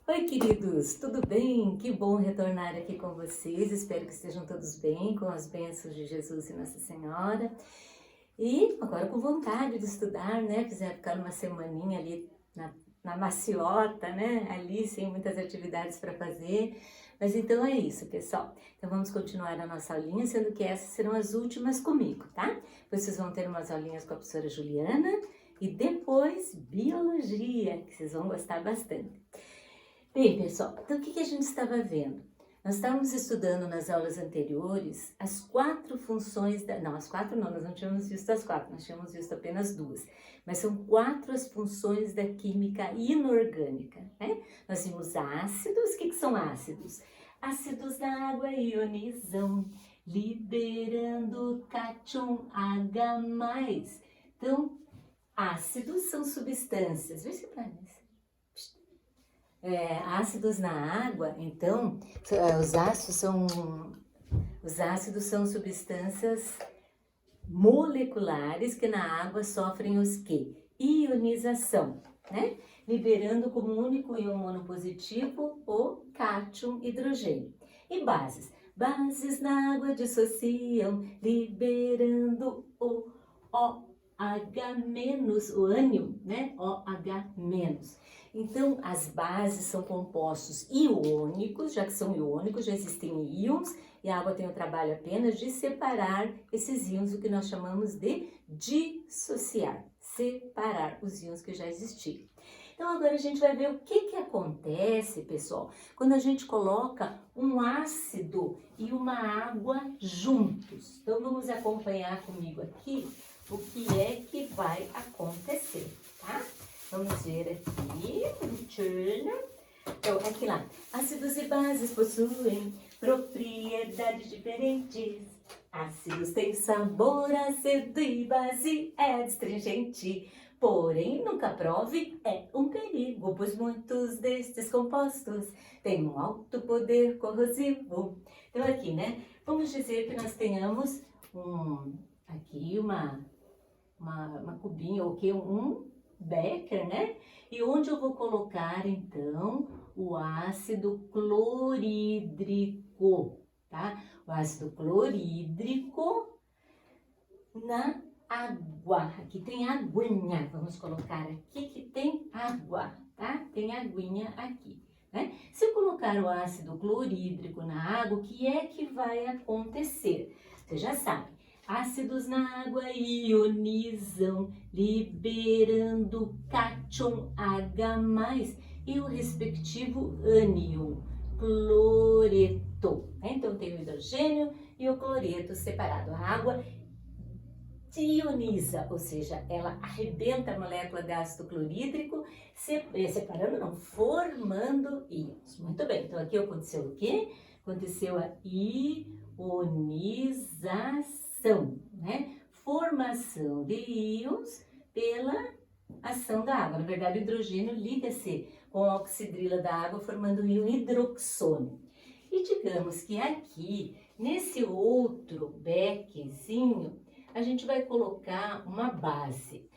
Oi, queridos, tudo bem? Que bom retornar aqui com vocês. Espero que estejam todos bem, com as bênçãos de Jesus e Nossa Senhora. E agora com vontade de estudar, né? Quiser ficar uma semaninha ali na maciota, né? Ali sem muitas atividades para fazer. Mas então é isso, pessoal. Então vamos continuar a nossa aulinha, sendo que essas serão as últimas comigo, tá? Vocês vão ter umas aulinhas com a professora Juliana e depois biologia, que vocês vão gostar bastante. Bem, pessoal, então o que a gente estava vendo? Nós estávamos estudando nas aulas anteriores as 4 funções não, as 4 não, nós não tínhamos visto as 4, nós tínhamos visto apenas 2, mas são 4 as funções da química inorgânica, né? Nós vimos ácidos. O que são ácidos? Ácidos da água ionizam, liberando cátion H+. Então, ácidos são substâncias, vê se parece. Ácidos na água, então, os ácidos são substâncias moleculares que na água sofrem os quê? Ionização, né? Liberando como único íon monopositivo o cátion hidrogênio. E bases? Bases na água dissociam, liberando o OH-, o ânion, né? OH-. Então, as bases são compostos iônicos, já que são iônicos, já existem íons, e a água tem o trabalho apenas de separar esses íons, o que nós chamamos de dissociar, separar os íons que já existiam. Então, agora a gente vai ver o que acontece, pessoal, quando a gente coloca um ácido e uma água juntos. Então, vamos acompanhar comigo aqui o que é que vai acontecer, tá? Vamos ver aqui, então, aqui lá. Ácidos e bases possuem propriedades diferentes. Ácidos têm sabor ácido e base é astringente. Porém, nunca prove, é um perigo, pois muitos destes compostos têm um alto poder corrosivo. Então, aqui, né? Vamos dizer que nós tenhamos aqui uma cubinha, ou que um becker, né? E onde eu vou colocar, então, o ácido clorídrico, tá? O ácido clorídrico na água. Aqui tem aguinha. Vamos colocar aqui que tem água, tá? Tem aguinha aqui, né? Se eu colocar o ácido clorídrico na água, o que é que vai acontecer? Você já sabe. Ácidos na água ionizam, liberando cátion H+, e o respectivo ânion, cloreto. Então, tem o hidrogênio e o cloreto separado. A água ioniza, ou seja, ela arrebenta a molécula de ácido clorídrico, separando não, formando íons. Muito bem, então aqui aconteceu o quê? Aconteceu a ionização, né? Formação de íons pela ação da água. Na verdade, o hidrogênio liga-se com a oxidrila da água, formando o íon hidroxônio. E digamos que aqui, nesse outro bequezinho, a gente vai colocar uma base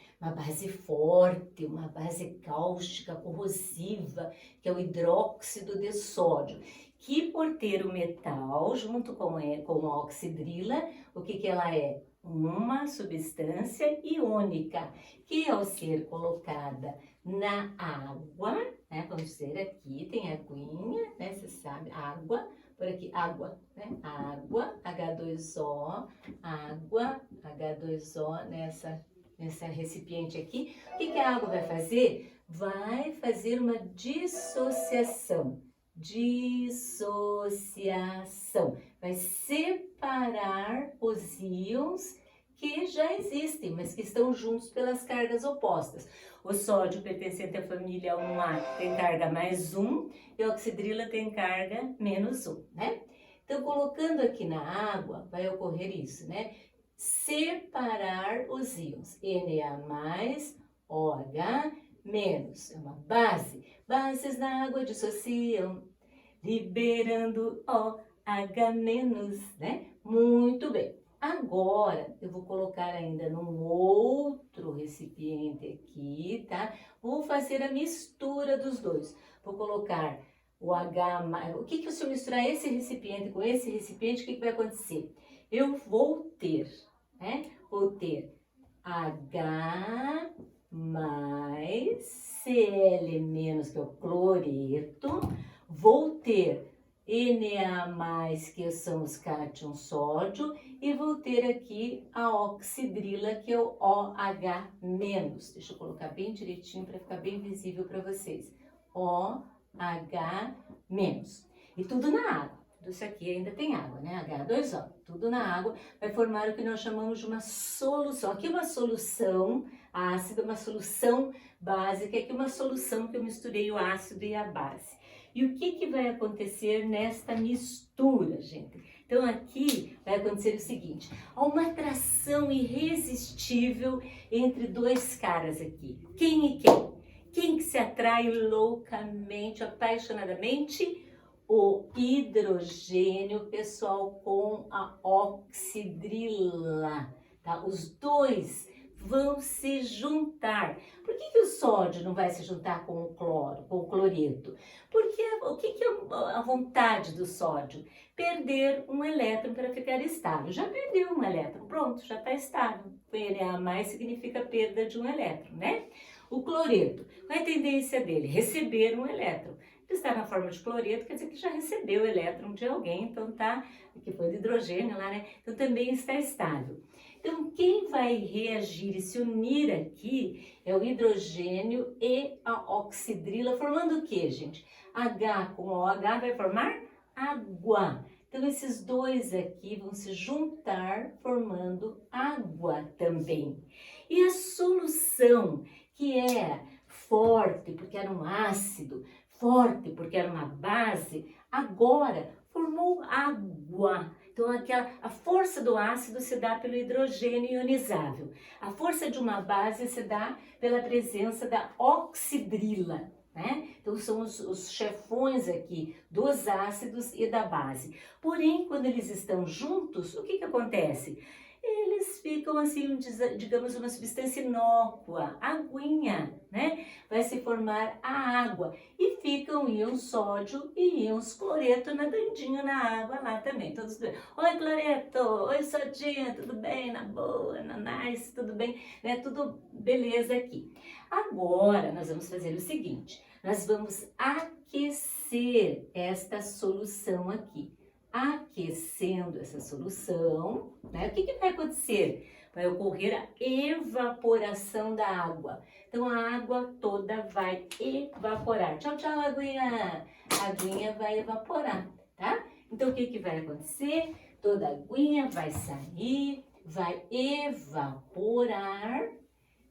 forte, uma base cáustica, corrosiva, que é o hidróxido de sódio, que por ter o metal junto com a oxidrila, o que ela é? Uma substância iônica, que ao ser colocada na água, né, vamos dizer aqui, tem aguinha, né, você sabe, água, por aqui, água, né, água, H2O, água, H2O nessa recipiente aqui. O que a água vai fazer? Vai fazer uma dissociação. Vai separar os íons que já existem, mas que estão juntos pelas cargas opostas. O sódio, pertencente à família 1A, tem carga +1 e a oxidrila tem carga -1, né? Então, colocando aqui na água, vai ocorrer isso, né? Separar os íons, Na+, OH-, é uma base. Bases na água dissociam, liberando OH-, né? Muito bem. Agora, eu vou colocar ainda num outro recipiente aqui, tá? Vou fazer a mistura dos dois. vou colocar o H mais... O que se eu misturar esse recipiente com esse recipiente, o que vai acontecer? Eu vou ter, né? Vou ter H mais Cl menos, que é o cloreto. Vou ter Na+, que são os cátions sódio, e vou ter aqui a oxidrila, que é o OH-. Deixa eu colocar bem direitinho para ficar bem visível para vocês. OH-. E tudo na água. Tudo isso aqui ainda tem água, né? H2O. Tudo na água vai formar o que nós chamamos de uma solução. Aqui uma solução ácida, uma solução básica, aqui uma solução que eu misturei o ácido e a base. E o que vai acontecer nesta mistura, gente? Então aqui vai acontecer o seguinte, há uma atração irresistível entre dois caras aqui. Quem e quem? Quem que se atrai loucamente, apaixonadamente? O hidrogênio, pessoal, com a oxidrila, tá? Os dois vão se juntar. Por que o sódio não vai se juntar com o cloro, com o cloreto? Porque o que é a vontade do sódio? Perder um elétron para ficar estável. Já perdeu um elétron, pronto, já está estável. Na+ significa perda de um elétron, né? O cloreto, qual é a tendência dele? Receber um elétron. Está na forma de cloreto, quer dizer que já recebeu o elétron de alguém, então tá, que foi de hidrogênio lá, né? Então também está estável. Então quem vai reagir e se unir aqui é o hidrogênio e a oxidrila, formando o que, gente? H com OH vai formar água. Então esses dois aqui vão se juntar formando água também. E a solução, que era forte porque era um ácido, forte porque era uma base, agora formou água. Então a força do ácido se dá pelo hidrogênio ionizável. A força de uma base se dá pela presença da oxidrila, né? Então são os chefões aqui dos ácidos e da base. Porém, quando eles estão juntos, o que acontece? Eles ficam assim, digamos, uma substância inócua, aguinha, né? Vai se formar a água e ficam íons sódio e íons cloreto nadandinho na água lá também. Todos bem. Oi, cloreto! Oi, sodinha! Tudo bem? Na boa? Na nice? Tudo bem? Né? Tudo beleza aqui. Agora, nós vamos fazer o seguinte. Nós vamos aquecer esta solução aqui. Aquecendo essa solução, né? O que vai acontecer? Vai ocorrer a evaporação da água. Então, a água toda vai evaporar. Tchau, tchau, aguinha! A aguinha vai evaporar, tá? Então, o que vai acontecer? Toda a aguinha vai sair, vai evaporar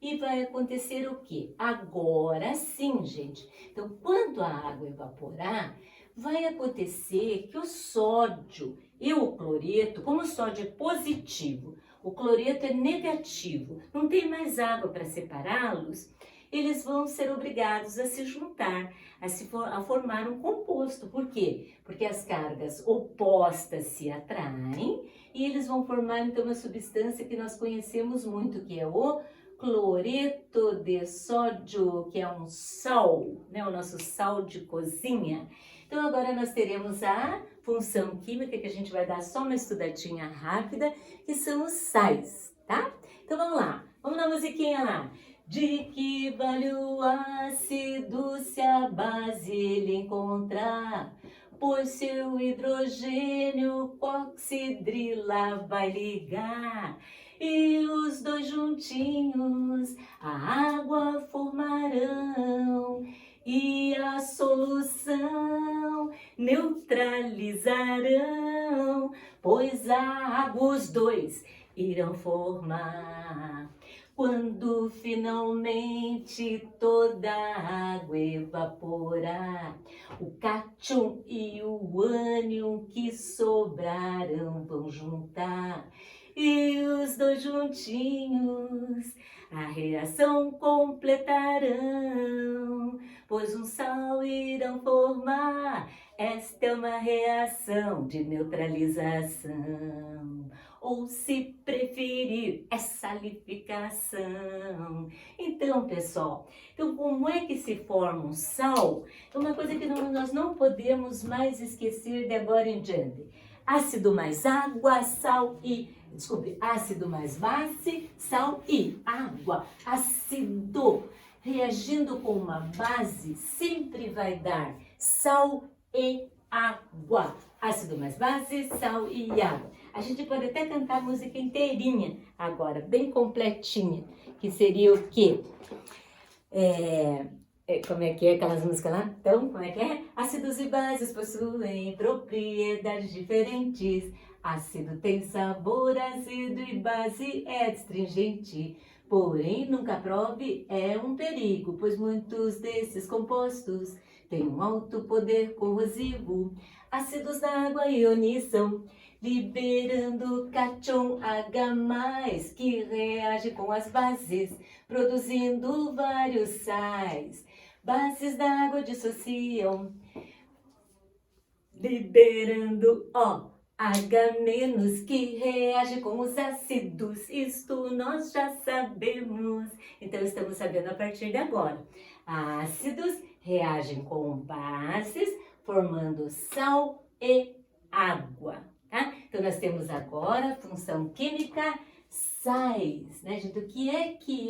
e vai acontecer o quê? Agora sim, gente. Então, quando a água evaporar, vai acontecer que o sódio e o cloreto, como o sódio é positivo, o cloreto é negativo, não tem mais água para separá-los, eles vão ser obrigados a se juntar, a formar um composto. Por quê? Porque as cargas opostas se atraem e eles vão formar então uma substância que nós conhecemos muito, que é o cloreto de sódio, que é um sal, né? O nosso sal de cozinha. Então agora nós teremos a função química, que a gente vai dar só uma estudadinha rápida, que são os sais, tá? Então vamos lá, vamos na musiquinha lá. De que vale o ácido se a base ele encontrar? Pois seu hidrogênio com oxidrila vai ligar. E os dois juntinhos a água formarão. E a solução neutralizarão, pois a água os dois irão formar. Quando finalmente toda a água evaporar, o cátion e o ânion que sobraram vão juntar. E os dois juntinhos a reação completarão, pois um sal irão formar. esta é uma reação de neutralização. Ou, se preferir, é salificação. Então, pessoal, como é que se forma um sal? É uma coisa que nós não podemos mais esquecer de agora em diante. Ácido mais água, sal e... Desculpe, ácido mais base, sal e água. Ácido reagindo com uma base sempre vai dar sal e água. Ácido mais base, sal e água. A gente pode até cantar a música inteirinha agora, bem completinha, que seria o quê? Como é que é aquelas músicas lá? Então, como é que é? Ácidos e bases possuem propriedades diferentes. Ácido tem sabor ácido e base é astringente. Porém, nunca prove é um perigo, pois muitos desses compostos têm um alto poder corrosivo. Ácidos da água ionizam, liberando cátion H+, que reage com as bases, produzindo vários sais. Bases da água dissociam, liberando OH-, que reage com os ácidos. Isto nós já sabemos. Então, estamos sabendo a partir de agora. Ácidos reagem com bases, formando sal e água. Tá? Então, nós temos agora a função química sais, né, gente? O que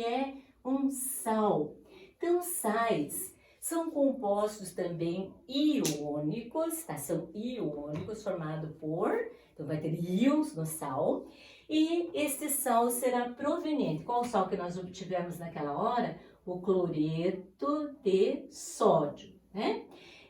é um sal? Então, sais são compostos também iônicos, tá? São iônicos formados por, então vai ter íons no sal, e esse sal será proveniente. Qual o sal que nós obtivemos naquela hora? O cloreto de sódio, né?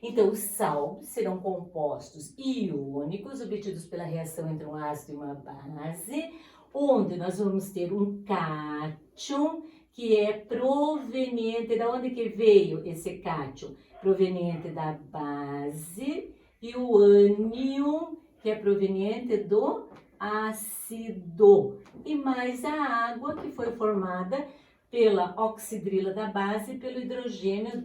Então, os sal serão compostos iônicos obtidos pela reação entre um ácido e uma base, onde nós vamos ter um cátion, que é proveniente, da onde que veio esse cátion? Proveniente da base, e o ânion, que é proveniente do ácido, e mais a água, que foi formada pela oxidrila da base e pelo hidrogênio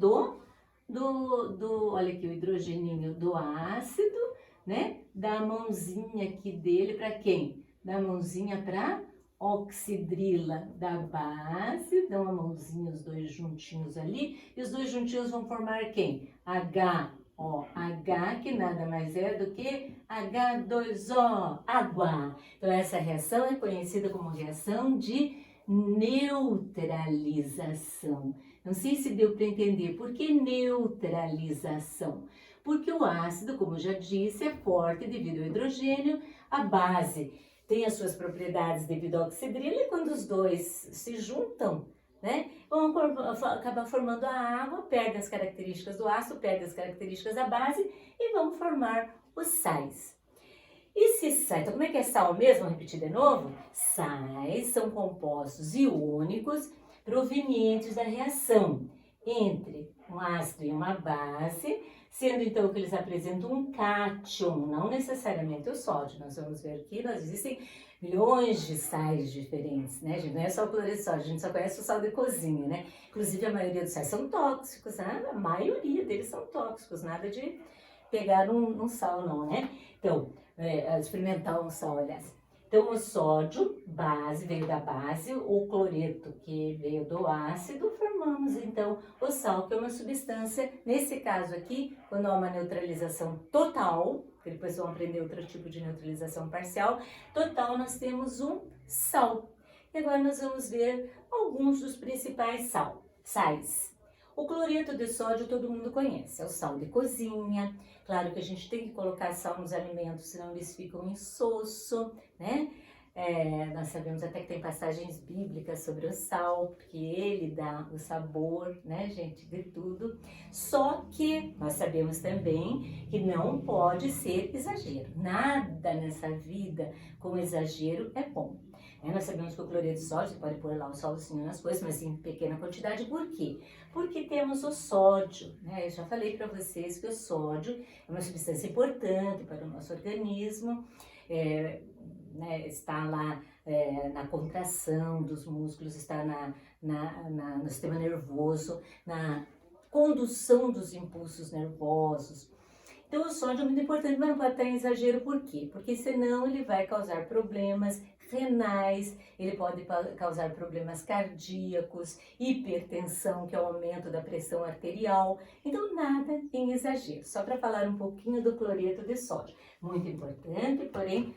olha aqui, o hidrogeninho do ácido, né? Da mãozinha aqui dele para quem? Da mãozinha para oxidrila da base, dá uma mãozinha, os dois juntinhos ali, e os dois juntinhos vão formar quem? HOH, que nada mais é do que H2O, água. Então, essa reação é conhecida como reação de neutralização. Não sei se deu para entender. Por que neutralização? Porque o ácido, como já disse, é forte devido ao hidrogênio, a base tem as suas propriedades devido à oxidrila, e quando os dois se juntam, né, vão acabar formando a água, perde as características do ácido, perde as características da base e vão formar os sais. E se sais, então como é que é sal mesmo? Vou repetir de novo. Sais são compostos iônicos provenientes da reação entre um ácido e uma base, sendo então que eles apresentam um cátion, não necessariamente o sódio. Nós vamos ver aqui, existem milhões de sais diferentes, né? Não é só o cloreto de sódio, a gente só conhece o sal de cozinha, né? Inclusive a maioria dos sais são tóxicos, né? A maioria deles são tóxicos, nada de pegar um sal não, né? Então, experimentar um sal, aliás. Então, o sódio, base, veio da base, o cloreto, que veio do ácido, formamos, então, o sal, que é uma substância, nesse caso aqui, quando há uma neutralização total, que depois vão aprender outro tipo de neutralização parcial, total, nós temos um sal. E agora nós vamos ver alguns dos principais sais. O cloreto de sódio todo mundo conhece, é o sal de cozinha. Claro que a gente tem que colocar sal nos alimentos, senão eles ficam insosso, né? Nós sabemos até que tem passagens bíblicas sobre o sal, porque ele dá o sabor, né, gente, de tudo. Só que nós sabemos também que não pode ser exagero. Nada nessa vida com exagero é bom. Nós sabemos que o cloreto de sódio, você pode pôr lá o salzinho nas coisas, mas em pequena quantidade. Por quê? Porque temos o sódio, né? Eu já falei para vocês que o sódio é uma substância importante para o nosso organismo, né? Está lá na contração dos músculos, está no sistema nervoso, na condução dos impulsos nervosos. Então o sódio é muito importante, mas não pode estar em exagero, por quê? Porque senão ele vai causar problemas renais, ele pode causar problemas cardíacos, hipertensão, que é o aumento da pressão arterial. Então nada em exagero, só para falar um pouquinho do cloreto de sódio. Muito importante, porém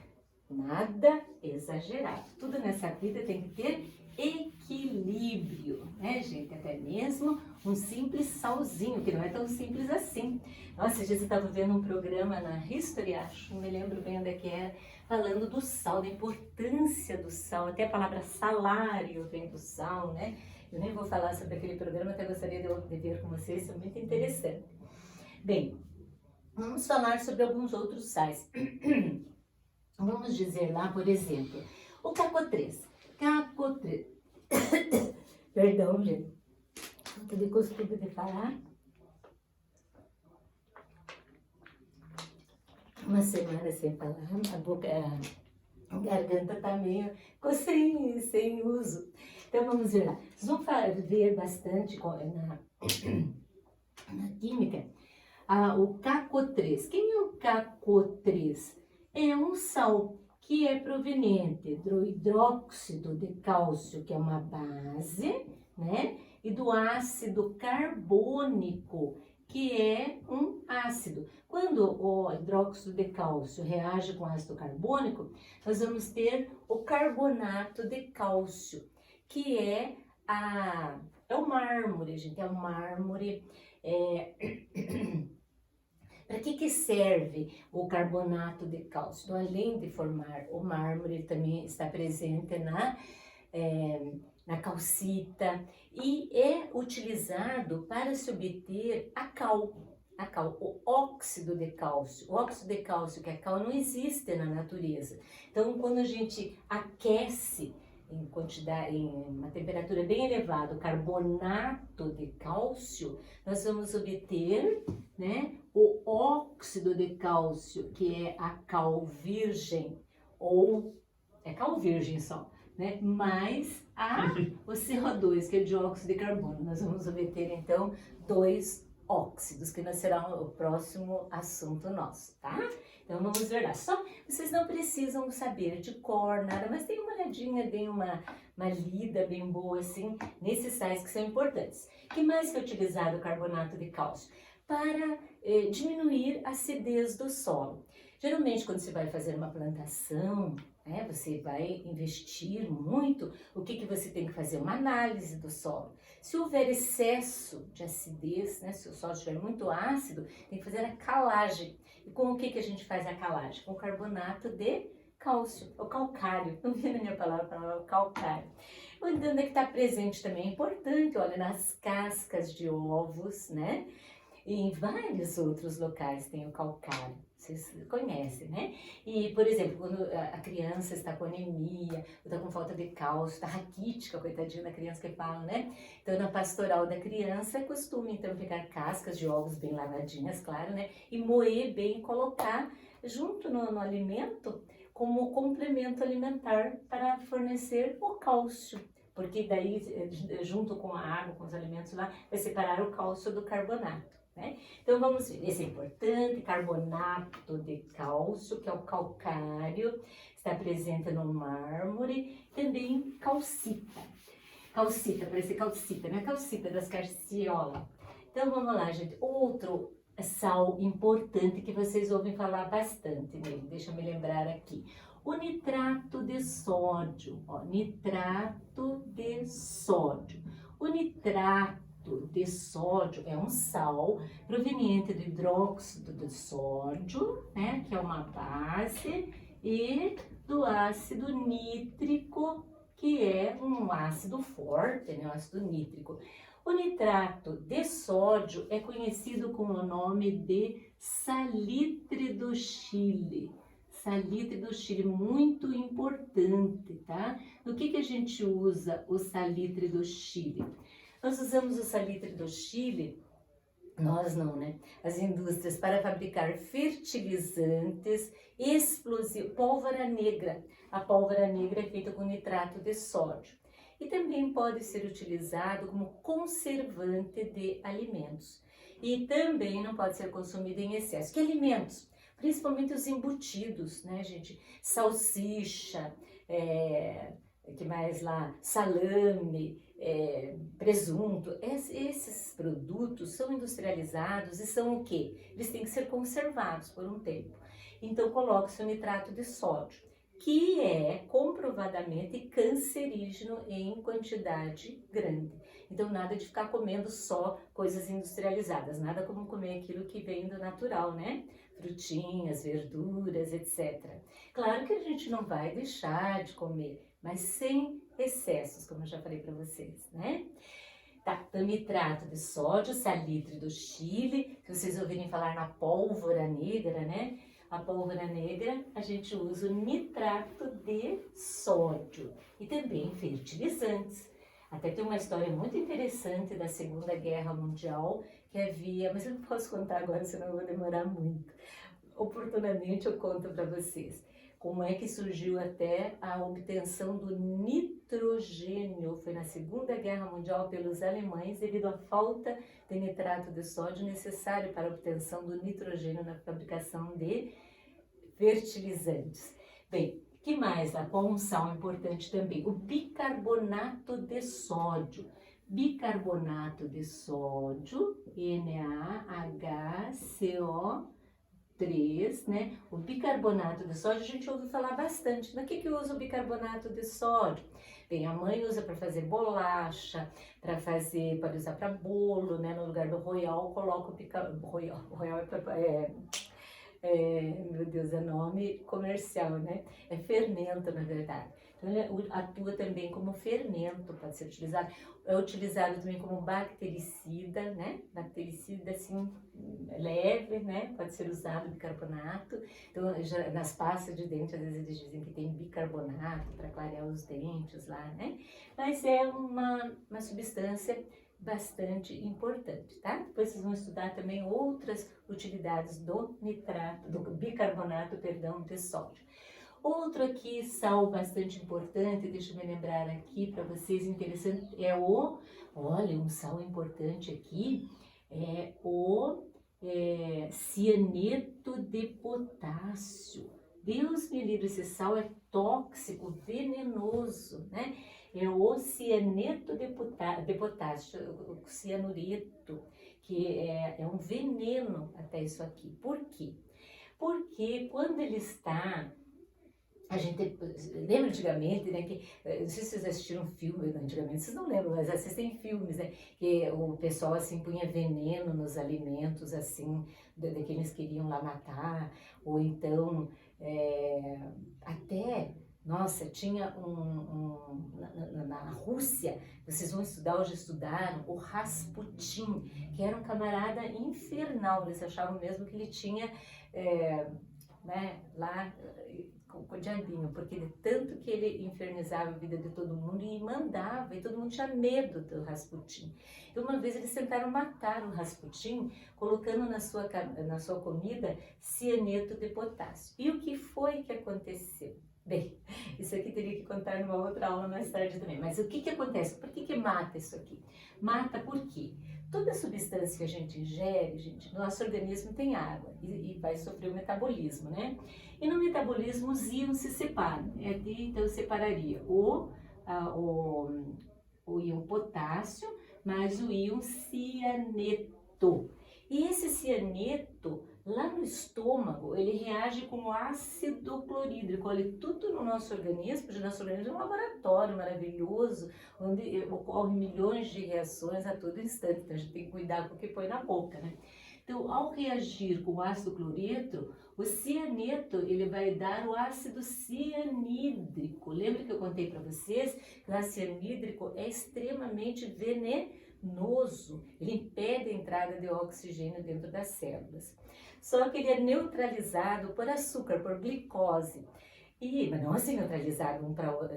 nada exagerado. Tudo nessa vida tem que ter equilíbrio, né, gente? Até mesmo um simples salzinho, que não é tão simples assim. Nossa, eu estava vendo um programa na History, acho, não me lembro bem onde é que era, falando do sal, da importância do sal, até a palavra salário vem do sal, né? Eu nem vou falar sobre aquele programa, até gostaria de ver com vocês, isso é muito interessante. Bem, vamos falar sobre alguns outros sais. Vamos dizer lá, por exemplo, o CACO3. CACO3. Perdão, gente. Falta de costume de falar. Uma semana sem falar, a boca, a garganta tá meio sem uso. Então vamos ver lá. Vocês vão ver bastante na química o CaCO3. Quem é o CaCO3? É um sal que é proveniente do hidróxido de cálcio, que é uma base, né? E do ácido carbônico, que é um ácido. Quando o hidróxido de cálcio reage com ácido carbônico, nós vamos ter o carbonato de cálcio, que é o mármore, gente, é o mármore. Para que serve o carbonato de cálcio? Então, além de formar o mármore, ele também está presente na calcita e é utilizado para se obter a cal, o óxido de cálcio. O óxido de cálcio, que é a cal, não existe na natureza. Então, quando a gente aquece em uma temperatura bem elevada, o carbonato de cálcio, nós vamos obter, né, o óxido de cálcio, que é a cal virgem, ou é cal virgem só, né, mais o CO2, que é dióxido de carbono. Nós vamos obter, então, 2 óxidos, que será o próximo assunto nosso, tá? Então vamos ver lá. Só vocês não precisam saber de cor, nada, mas tem uma olhadinha, dê uma lida bem boa, assim, nesses sais que são importantes. Que mais que é utilizado o carbonato de cálcio? Para diminuir a acidez do solo. Geralmente, quando você vai fazer uma plantação, né, você vai investir muito, o que você tem que fazer? Uma análise do solo. Se houver excesso de acidez, né, se o solo estiver muito ácido, tem que fazer a calagem. E com o que a gente faz a calagem? Com carbonato de cálcio, o calcário. Não vi na minha palavra, calcário. Onde é que está presente também? É importante, olha, nas cascas de ovos, né? E em vários outros locais tem o calcário, vocês conhecem, né? E, por exemplo, quando a criança está com anemia, está com falta de cálcio, está raquítica, coitadinha da criança que fala, né? Então, na pastoral da criança, é costume, então, pegar cascas de ovos bem lavadinhas, claro, né? E moer bem e colocar junto no alimento como complemento alimentar para fornecer o cálcio. Porque daí, junto com a água, com os alimentos lá, vai separar o cálcio do carbonato. Né? Então vamos ver, esse é importante, carbonato de cálcio, que é o calcário, está presente no mármore, também calcita, parece calcita, né? Calcita das carciola. Então vamos lá, gente, outro sal importante que vocês ouvem falar bastante nele, deixa eu me lembrar aqui, o nitrato de sódio, ó, nitrato de sódio, o nitrato de sódio é um sal proveniente do hidróxido de sódio, né, que é uma base, e do ácido nítrico, que é um ácido forte, né, um ácido nítrico. O nitrato de sódio é conhecido com o nome de salitre do Chile. Salitre do Chile, muito importante, tá? No que a gente usa o salitre do Chile? Nós usamos o salitre do Chile, nós não, né? As indústrias, para fabricar fertilizantes, explosivos, pólvora negra. A pólvora negra é feita com nitrato de sódio. E também pode ser utilizado como conservante de alimentos. E também não pode ser consumido em excesso. Que alimentos? Principalmente os embutidos, né, gente? Salsicha, que mais lá? Salame, presunto. Esses produtos são industrializados e são o quê? Eles têm que ser conservados por um tempo. Então, coloca-se o nitrato de sódio, que é comprovadamente cancerígeno em quantidade grande. Então, nada de ficar comendo só coisas industrializadas, nada como comer aquilo que vem do natural, né? Frutinhas, verduras, etc. Claro que a gente não vai deixar de comer, mas sem excessos, como eu já falei para vocês, né? Tá, então, nitrato de sódio, salitre do Chile, se vocês ouvirem falar na pólvora negra, né? A pólvora negra, a gente usa o nitrato de sódio e também fertilizantes. Até tem uma história muito interessante da Segunda Guerra Mundial que havia, mas eu não posso contar agora, senão eu vou demorar muito. Oportunamente eu conto para vocês como é que surgiu até a obtenção do nitrogênio. Foi na Segunda Guerra Mundial pelos alemães devido à falta de nitrato de sódio necessário para a obtenção do nitrogênio na fabricação de fertilizantes. Bem, que mais lá? Com um sal importante também, o bicarbonato de sódio. Bicarbonato de sódio, NaHCO3, né? O bicarbonato de sódio a gente ouve falar bastante. Mas o que usa o bicarbonato de sódio? Bem, a mãe usa para fazer bolacha, para usar para bolo, né? No lugar do Royal, coloca o bicarbonato. Royal meu Deus, é nome comercial, né? É fermento, na verdade. Então, ele atua também como fermento, pode ser utilizado. É utilizado também como bactericida, né? Bactericida, assim, leve, né? Pode ser usado bicarbonato. Então, já, nas pastas de dente, às vezes eles dizem que tem bicarbonato para clarear os dentes lá, né? Mas é uma substância bastante importante, tá? Depois vocês vão estudar também outras utilidades do bicarbonato, de sódio. Outro aqui, sal bastante importante, deixa eu me lembrar aqui para vocês, interessante, olha, um sal importante aqui, é o cianeto de potássio. Deus me livre, esse sal é tóxico, venenoso, né? É o cianeto de potássio, o cianureto, que é um veneno até isso aqui. Por quê? Porque quando ele está... A gente lembra antigamente, né, que, não sei se vocês assistiram filme antigamente, vocês não lembram, mas assistem filmes, né, que o pessoal, assim, punha veneno nos alimentos, assim, que eles queriam lá matar, ou então, até, nossa, tinha na Rússia, vocês vão estudar, hoje estudaram, o Rasputin, que era um camarada infernal, eles achavam mesmo que ele tinha, né, lá... com o diabinho, porque de tanto que ele infernizava a vida de todo mundo e mandava, e todo mundo tinha medo do Rasputin. E uma vez eles tentaram matar o Rasputin, colocando na sua comida cianeto de potássio. E o que foi que aconteceu? Bem, isso aqui teria que contar numa outra aula mais tarde também, mas o que acontece? Por que mata isso aqui? Mata por quê? Toda substância que a gente ingere, gente, no nosso organismo tem água e vai sofrer o metabolismo, né? E no metabolismo os íons se separam. Então eu separaria o íon potássio mais o íon cianeto. E esse cianeto, lá no estômago, ele reage com o ácido clorídrico. Olha, tudo no nosso organismo, porque o nosso organismo é um laboratório maravilhoso, onde ocorrem milhões de reações a todo instante. Então a gente tem que cuidar com o que põe na boca, né? Então, ao reagir com o ácido cloreto, o cianeto, ele vai dar o ácido cianídrico. Lembra que eu contei para vocês que o ácido cianídrico é extremamente venenoso. Ele impede a entrada de oxigênio dentro das células. Só que ele é neutralizado por açúcar, por glicose. Mas não assim neutralizado,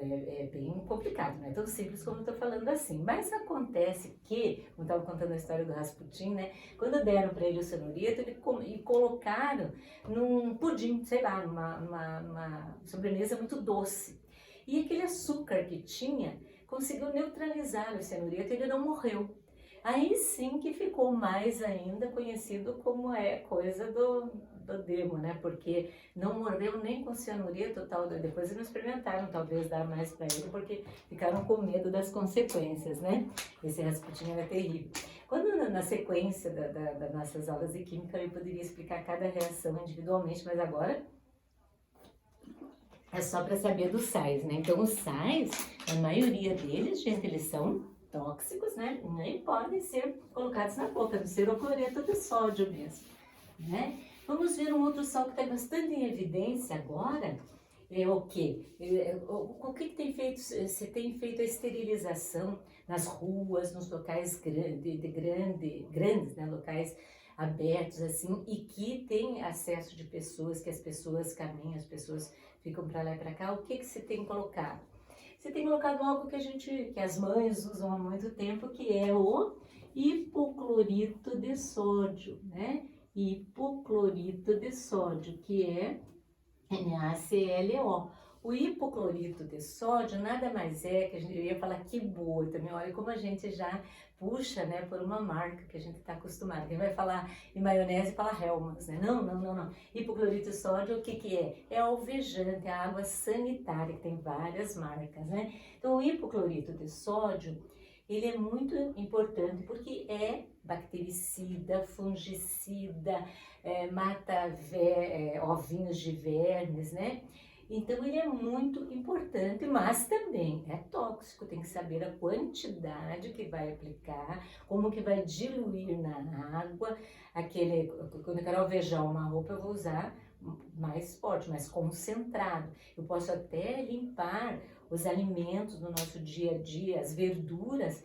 é bem complicado, não é tão simples como eu estou falando assim. Mas acontece que, como estava contando a história do Rasputin, né? Quando deram para ele o cianureto, e colocaram num pudim, sei lá, numa sobremesa muito doce. E aquele açúcar que tinha conseguiu neutralizar o cianureto e ele não morreu. Aí sim que ficou mais ainda conhecido como é coisa do demo, né? Porque não morreu nem com cianureto tal. Depois eles experimentaram talvez dar mais para ele, porque ficaram com medo das consequências, né? Esse Rasputin era terrível. Quando na sequência das nossas aulas de química eu poderia explicar cada reação individualmente, mas agora é só para saber dos sais, né? Então os sais, a maioria deles, gente, eles são tóxicos, né? Nem podem ser colocados na boca, do ser o cloreto de sódio mesmo, né? Vamos ver um outro sal que está bastante em evidência agora, é o quê? O que tem feito? Se tem feito a esterilização nas ruas, nos locais grandes, né? Locais abertos assim, e que tem acesso de pessoas, que as pessoas caminham, as pessoas ficam para lá e para cá. O que você tem colocado? Você tem colocado algo que as mães usam há muito tempo, que é o hipoclorito de sódio, né? Hipoclorito de sódio, que é NaClO. O hipoclorito de sódio nada mais é que a gente ia falar que boa também. Olha como a gente já puxa, né, por uma marca que a gente está acostumado. Quem vai falar em maionese fala Hellmann's, né? Não. Hipoclorito de sódio, o que que é? É alvejante, a água sanitária, que tem várias marcas, né? Então, o hipoclorito de sódio, ele é muito importante porque é bactericida, fungicida, mata ovinhos de vermes, né? Então ele é muito importante, mas também é tóxico, tem que saber a quantidade que vai aplicar, como que vai diluir na água. Quando eu quero alvejar uma roupa, eu vou usar mais forte, mais concentrado. Eu posso até limpar os alimentos no nosso dia a dia, as verduras,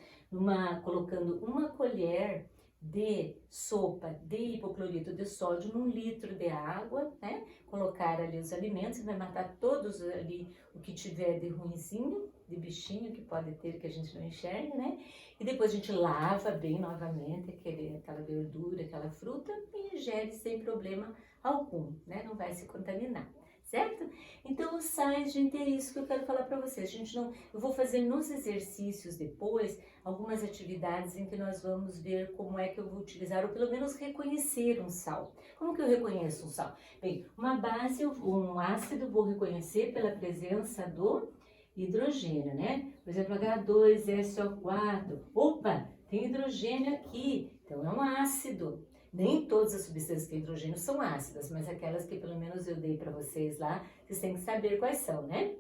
colocando uma colher de sopa de hipoclorito de sódio num litro de água, né? Colocar ali os alimentos, vai matar todos ali o que tiver de ruinzinho, de bichinho que pode ter que a gente não enxerga, né? E depois a gente lava bem novamente aquela verdura, aquela fruta e ingere sem problema algum, né? Não vai se contaminar. Certo? Então, os sais, gente, é isso que eu quero falar para vocês. Eu vou fazer nos exercícios depois algumas atividades em que nós vamos ver como é que eu vou utilizar, ou pelo menos reconhecer um sal. Como que eu reconheço um sal? Bem, uma base, um ácido, vou reconhecer pela presença do hidrogênio, né? Por exemplo, H2SO4. Opa, tem hidrogênio aqui, então é um ácido. Nem todas as substâncias que têm hidrogênio são ácidas, mas aquelas que pelo menos eu dei para vocês lá, vocês têm que saber quais são, né?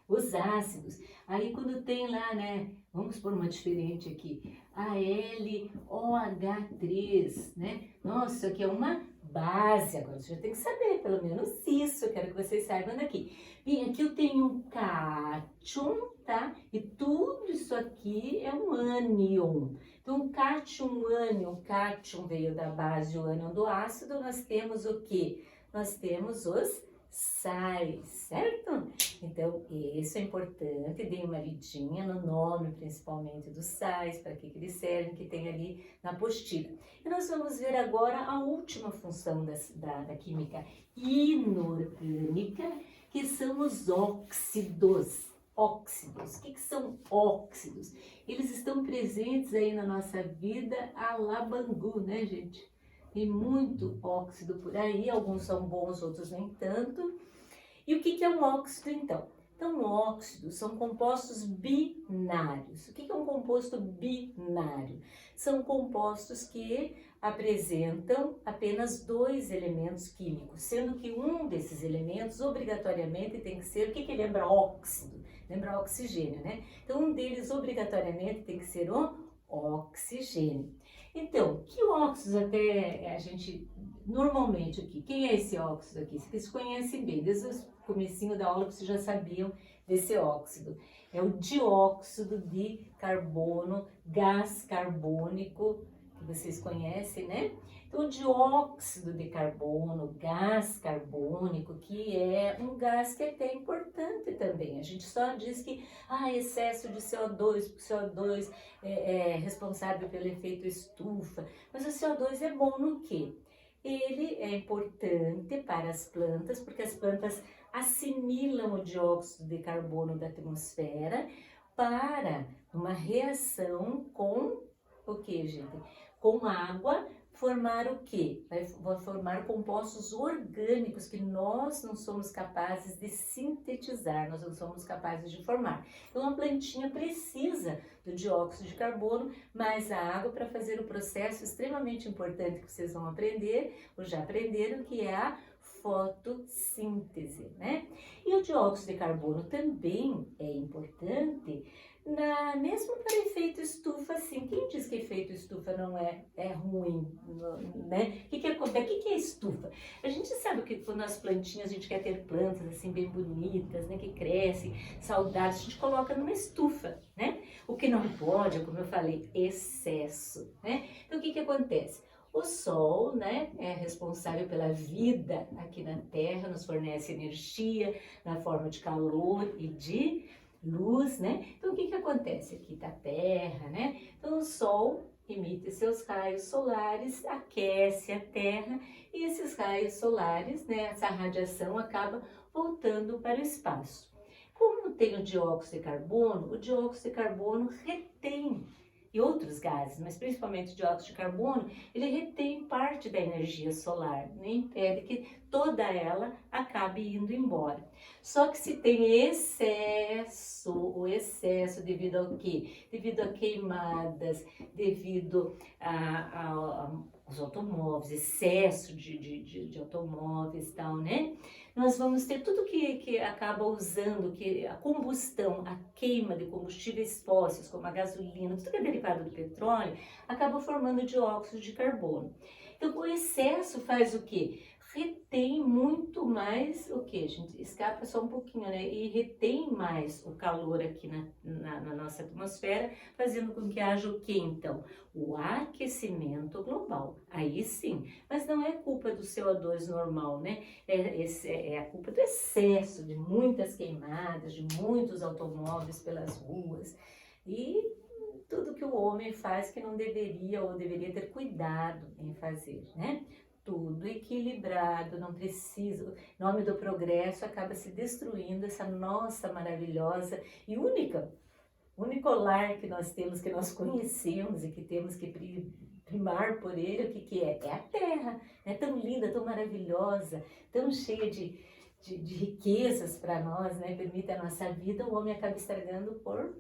Os ácidos. Aí quando tem lá, né? Vamos por uma diferente aqui. ALOH3, né? Nossa, isso aqui é uma base. Agora você já tem que saber, pelo menos isso. Eu quero que vocês saibam daqui. Bem, aqui eu tenho um cátion, tá? E tudo isso aqui é um ânion. Então, cátion, ânion, cátion veio da base, o ânion do ácido. Nós temos o quê? Nós temos os sais, certo? Então, isso é importante, dê uma lidinha no nome, principalmente dos sais, para que eles servem, que tem ali na apostila. E nós vamos ver agora a última função da química inorgânica, que são os óxidos. Óxidos. O que são óxidos? Eles estão presentes aí na nossa vida a la Bangu, né, gente? Tem muito óxido por aí, alguns são bons, outros nem tanto. E o que é um óxido, então? Então, óxidos são compostos binários. O que é um composto binário? São compostos que apresentam apenas dois elementos químicos, sendo que um desses elementos obrigatoriamente tem que ser, o que lembra óxido? Lembra oxigênio, né? Então, um deles obrigatoriamente tem que ser o oxigênio. Então, que óxidos até a gente, normalmente aqui, quem é esse óxido aqui? Vocês conhecem bem, desde o comecinho da aula vocês já sabiam desse óxido. É o dióxido de carbono, gás carbônico, que vocês conhecem, né? Então, o dióxido de carbono, gás carbônico, que é um gás que é até importante também. A gente só diz que excesso de CO2, porque CO2 é responsável pelo efeito estufa. Mas o CO2 é bom no quê? Ele é importante para as plantas, porque as plantas assimilam o dióxido de carbono da atmosfera para uma reação com o que, gente? Com água, formar o quê? Vai formar compostos orgânicos que nós não somos capazes de sintetizar, nós não somos capazes de formar. Então, a plantinha precisa do dióxido de carbono, mais a água para fazer o processo extremamente importante que vocês vão aprender, ou já aprenderam, que é a fotossíntese, né? E o dióxido de carbono também é importante, mesmo para efeito estufa, assim. Quem diz que efeito estufa não é ruim, né? O que acontece? O que é estufa? A gente sabe que quando as plantinhas, a gente quer ter plantas assim bem bonitas, né? Que crescem, saudáveis, a gente coloca numa estufa, né? O que não pode, como eu falei, excesso, né? Então, o que acontece? O Sol, né, é responsável pela vida aqui na Terra, nos fornece energia na forma de calor e de luz, né? Então, o que acontece? Aqui tá a Terra, né? Então, o Sol emite seus raios solares, aquece a Terra e esses raios solares, né, essa radiação acaba voltando para o espaço. Como tem o dióxido o dióxido de carbono retém, e outros gases, mas principalmente o dióxido de carbono, ele retém parte da energia solar, né? Impede que toda ela acabe indo embora. Só que se tem o excesso devido ao quê? Devido a queimadas, devido aos automóveis, excesso de automóveis e tal, né? Nós vamos ter tudo que acaba usando, que a combustão, a queima de combustíveis fósseis, como a gasolina, tudo que é derivado do petróleo, acaba formando dióxido de carbono. Então, o excesso faz o quê? Retém muito mais o que, gente? Escapa só um pouquinho, né? E retém mais o calor aqui na nossa atmosfera, fazendo com que haja o que, então? O aquecimento global. Aí sim, mas não é culpa do CO2 normal, né? É a culpa do excesso, de muitas queimadas, de muitos automóveis pelas ruas e tudo que o homem faz que não deveria ou deveria ter cuidado em fazer, né? Tudo equilibrado, não precisa. Em nome do progresso, acaba se destruindo essa nossa maravilhosa e único lar que nós temos, que nós conhecemos e que temos que primar por ele. O que é? É a Terra, né? Tão linda, tão maravilhosa, tão cheia de riquezas para nós, né? Permite a nossa vida, o homem acaba estragando por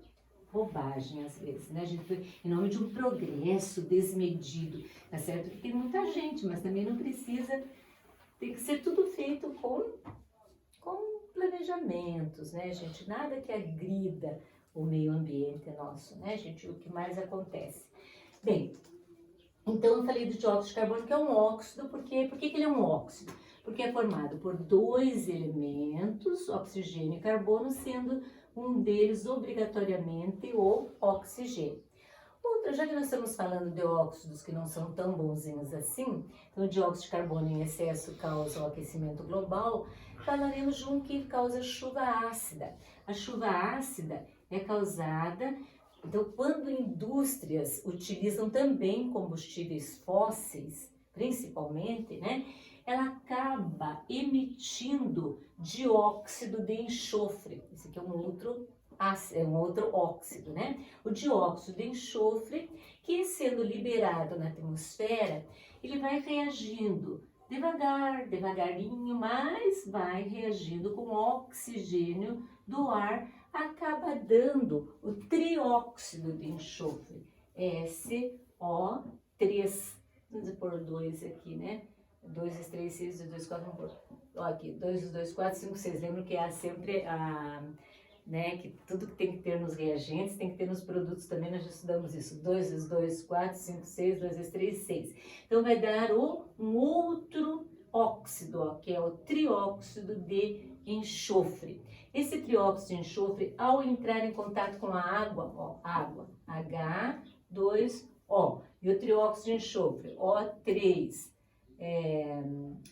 bobagem às vezes, né? A gente, em nome de um progresso desmedido, tá certo? Porque tem muita gente, mas também não precisa, tem que ser tudo feito com planejamentos, né, gente? Nada que agrida o meio ambiente nosso, né, gente? O que mais acontece. Bem, então eu falei do dióxido de carbono, que é um óxido, por que ele é um óxido? Porque é formado por dois elementos, oxigênio e carbono, sendo um deles obrigatoriamente o oxigênio. Outra, já que nós estamos falando de óxidos que não são tão bonzinhos assim, então o dióxido de carbono em excesso causa o aquecimento global, falaremos de um que causa chuva ácida. A chuva ácida é causada, então, quando indústrias utilizam também combustíveis fósseis, principalmente, né? Ela acaba emitindo dióxido de enxofre. Esse aqui é um outro óxido, né? O dióxido de enxofre, que sendo liberado na atmosfera, ele vai reagindo devagarinho, mas vai reagindo com o oxigênio do ar, acaba dando o trióxido de enxofre, SO3. Vamos pôr 2 aqui, né? 2, 3, 6, 2, 4, vamos pôr. Ó, aqui, 2, 2, 4, 5, 6. Lembra que há sempre né, que tudo que tem que ter nos reagentes, tem que ter nos produtos também, nós já estudamos isso. 2 vezes 2, 4, 5, 6, 2 vezes 3, 6. Então, vai dar um outro óxido, ó, que é o trióxido de enxofre. Esse trióxido de enxofre, ao entrar em contato com a água, ó, água, H2O, e o trióxido de enxofre, O3,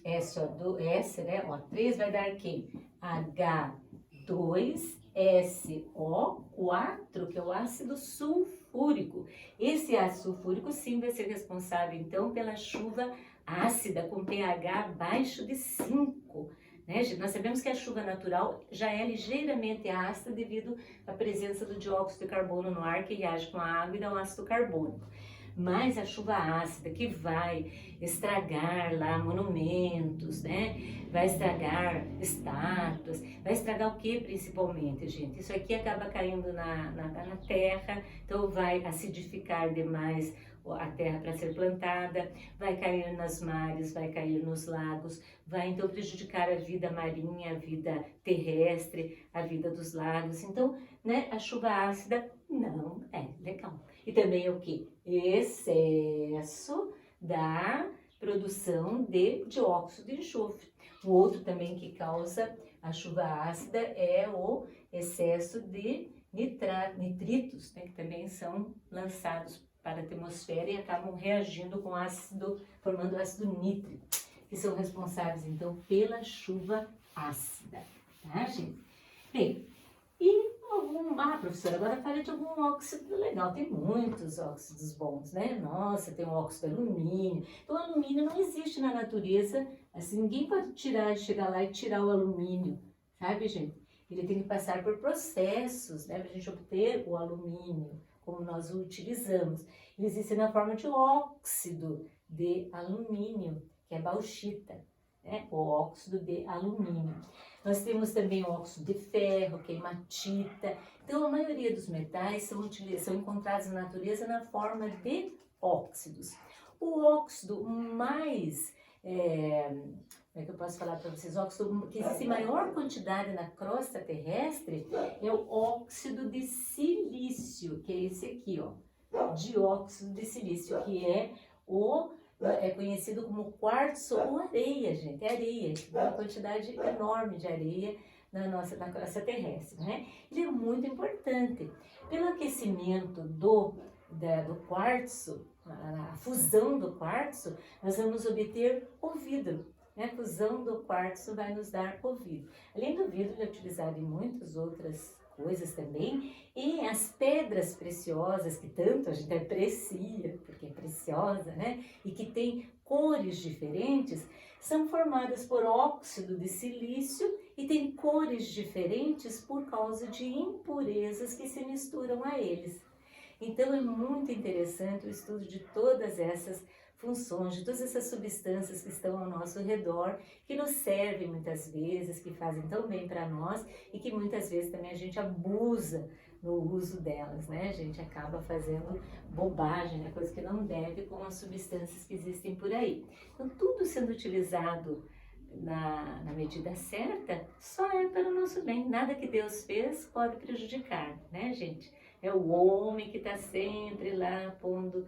SO2, né, O3 vai dar quem? H2SO4, que é o ácido sulfúrico. Esse ácido sulfúrico sim vai ser responsável então pela chuva ácida com pH abaixo de 5. Né? Nós sabemos que a chuva natural já é ligeiramente ácida devido à presença do dióxido de carbono no ar, que reage com a água e dá um ácido carbônico. Mas a chuva ácida que vai estragar lá monumentos, né? Vai estragar estátuas, vai estragar o que principalmente, gente? Isso aqui acaba caindo na terra, então vai acidificar demais a terra para ser plantada, vai cair nas mares, vai cair nos lagos, vai então prejudicar a vida marinha, a vida terrestre, a vida dos lagos. Então, né, a chuva ácida não é legal. E também é o que? Excesso da produção de dióxido de enxofre. O outro também que causa a chuva ácida é o excesso de nitritos, né, que também são lançados para a atmosfera e acabam reagindo com ácido, formando ácido nítrico, que são responsáveis então pela chuva ácida, tá, gente? Bem, e professora, agora fale de algum óxido legal. Tem muitos óxidos bons, né? Nossa, tem o óxido de alumínio. Então, o alumínio não existe na natureza, assim, ninguém pode chegar lá e tirar o alumínio, sabe, gente? Ele tem que passar por processos, né, para a gente obter o alumínio, como nós o utilizamos. Ele existe na forma de óxido de alumínio, que é bauxita, né? O óxido de alumínio. Nós temos também o óxido de ferro, que é hematita. Então, a maioria dos metais são encontrados na natureza na forma de óxidos. O óxido mais, como é que eu posso falar para vocês? O óxido que existe em maior quantidade na crosta terrestre é o óxido de silício, que é esse aqui, ó, dióxido de silício, que é conhecido como quartzo ou areia, gente, é areia, uma quantidade enorme de areia na crosta terrestre, né? Ele é muito importante. Pelo aquecimento do quartzo, a fusão do quartzo, nós vamos obter o vidro. A fusão do quartzo vai nos dar o vidro. Além do vidro, ele é utilizado em muitas outras coisas também, e as pedras preciosas, que tanto a gente aprecia, porque é preciosa, né? E que tem cores diferentes, são formadas por óxido de silício e tem cores diferentes por causa de impurezas que se misturam a eles. Então, é muito interessante o estudo de todas essas funções, de todas essas substâncias que estão ao nosso redor, que nos servem muitas vezes, que fazem tão bem para nós e que muitas vezes também a gente abusa no uso delas, né? A gente acaba fazendo bobagem, né? Coisa que não deve com as substâncias que existem por aí. Então, tudo sendo utilizado na medida certa, só é para o nosso bem. Nada que Deus fez pode prejudicar, né, gente? É o homem que está sempre lá pondo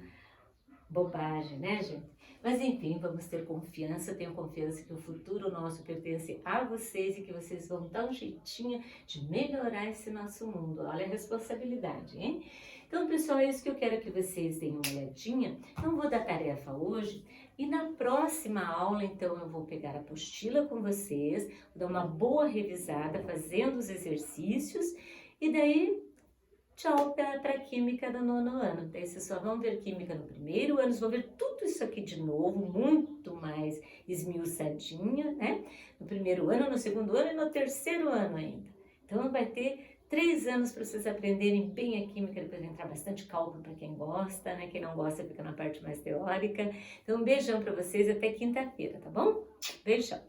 bobagem, né, gente? Mas enfim, vamos ter confiança, eu tenho confiança que o futuro nosso pertence a vocês e que vocês vão dar um jeitinho de melhorar esse nosso mundo. Olha a responsabilidade, hein? Então, pessoal, é isso que eu quero que vocês deem uma olhadinha. Não vou dar tarefa hoje. E na próxima aula, então, eu vou pegar a apostila com vocês, vou dar uma boa revisada, fazendo os exercícios, e daí, tchau para a Química do 9º ano. Daí vocês só vão ver Química no 1º ano, vocês vão ver tudo isso aqui de novo, muito mais esmiuçadinho, né? No 1º ano, no 2º ano e no 3º ano ainda. Então, vai ter 3 anos para vocês aprenderem bem a química, depois vai entrar bastante cálculo para quem gosta, né? Quem não gosta fica na parte mais teórica. Então, um beijão para vocês, até quinta-feira, tá bom? Beijão!